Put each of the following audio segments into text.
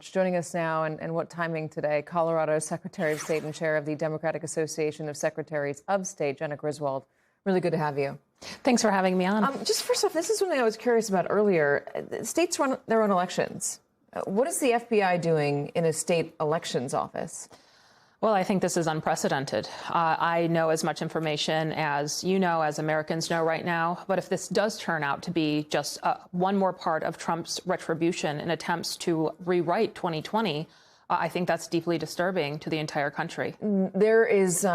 Joining us now, and what timing today, Colorado Secretary of State and Chair of the Democratic Association of Secretaries of State, Jena Griswold. Really good to have you. Thanks for having me on. Just first off, this is something I was curious about earlier. States run their own elections. What is the FBI doing in a state elections office? Well, I think this is unprecedented. I know as much information as you know, as Americans know right now. But if this does turn out to be just one more part of Trump's retribution and attempts to rewrite 2020, I think that's deeply disturbing to the entire country. There is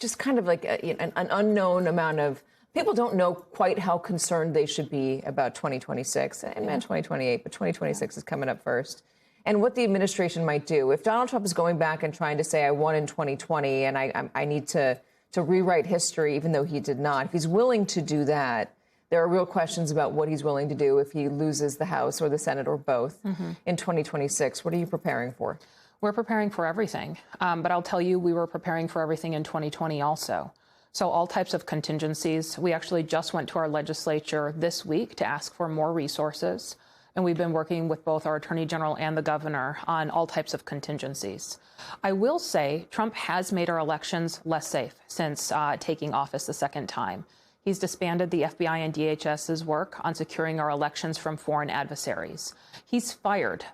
just kind of like an unknown amount of people don't know quite how concerned they should be about 2026 and 2028, but 2026 is coming up first. And what the administration might do. If Donald Trump is going back and trying to say, I won in 2020 and I need to rewrite history, even though he did not, if he's willing to do that, there are real questions about what he's willing to do if he loses the House or the Senate or both in 2026. What are you preparing for? We're preparing for everything. But I'll tell you, we were preparing for everything in 2020 also. So all types of contingencies. We actually just went to our legislature this week to ask for more resources. And we've been working with both our attorney general and the governor on all types of contingencies. I will say Trump has made our elections less safe since taking office the second time. He's disbanded the FBI and DHS's work on securing our elections from foreign adversaries. He's fired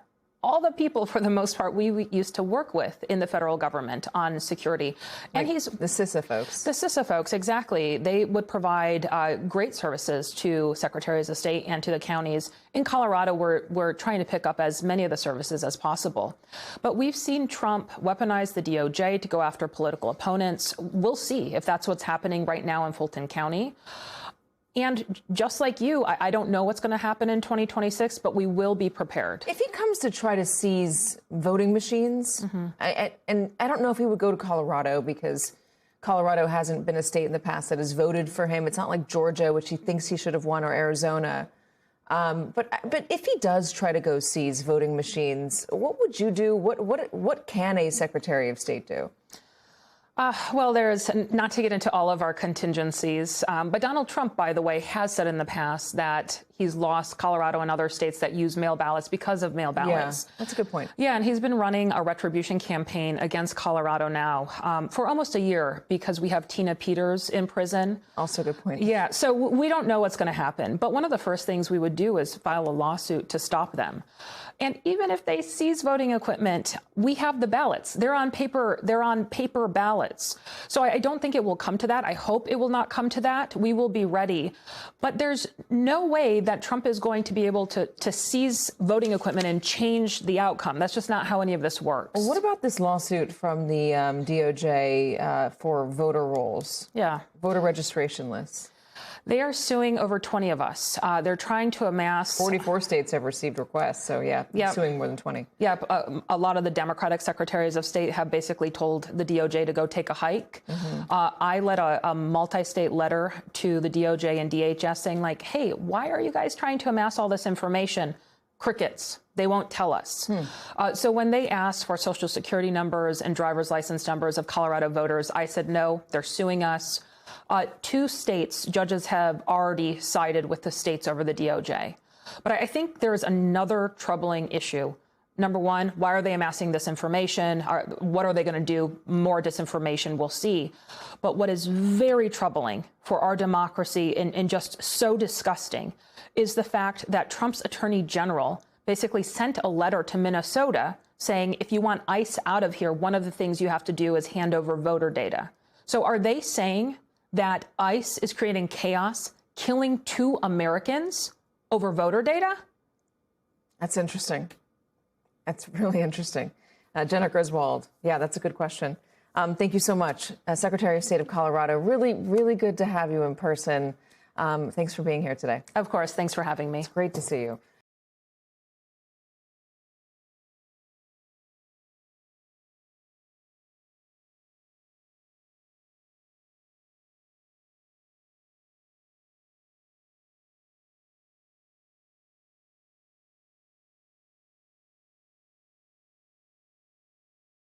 all the people, for the most part, we used to work with in the federal government on security. And he's the CISA folks. The CISA folks, exactly. They would provide great services to secretaries of state and to the counties. In Colorado, we're trying to pick up as many of the services as possible. But we've seen Trump weaponize the DOJ to go after political opponents. We'll see if that's what's happening right now in Fulton County. And just like you, I don't know what's going to happen in 2026, but we will be prepared. If he comes to try to seize voting machines, and I don't know if he would go to Colorado because Colorado hasn't been a state in the past that has voted for him. It's not like Georgia, which he thinks he should have won, or Arizona. But if he does try to go seize voting machines, what would you do? What can a Secretary of State do? Well, there's not to get into all of our contingencies, but Donald Trump, by the way, has said in the past that he's lost Colorado and other states that use mail ballots because of mail ballots. Yeah, that's a good point. Yeah, and he's been running a retribution campaign against Colorado now for almost a year because we have Tina Peters in prison. Also a good point. Yeah, so we don't know what's going to happen. But one of the first things we would do is file a lawsuit to stop them. And even if they seize voting equipment, we have the ballots. They're on paper ballots. So I don't think it will come to that. I hope it will not come to that. We will be ready. But there's no way that Trump is going to be able to seize voting equipment and change the outcome. That's just not how any of this works. Well, what about this lawsuit from the DOJ for voter rolls? Yeah. Voter registration lists. They are suing over 20 of us. They're trying to amass... 44 states have received requests, so suing more than 20. Yeah, a lot of the Democratic secretaries of state have basically told the DOJ to go take a hike. I led a multi-state letter to the DOJ and DHS saying, like, hey, why are you guys trying to amass all this information? Crickets. They won't tell us. So when they asked for social security numbers and driver's license numbers of Colorado voters, I said, no, they're suing us. 2 states, judges have already sided with the states over the DOJ. But I think there's another troubling issue. Number one, why are they amassing this information? What are they going to do? More disinformation, we'll see. But what is very troubling for our democracy and just so disgusting is the fact that Trump's attorney general basically sent a letter to Minnesota saying, if you want ICE out of here, one of the things you have to do is hand over voter data. So are they saying that ICE is creating chaos, killing 2 Americans over voter data? That's interesting. That's really interesting. Jena Griswold, yeah, that's a good question. Thank you so much. Secretary of State of Colorado, really, really good to have you in person. Thanks for being here today. Of course. Thanks for having me. It's great to see you.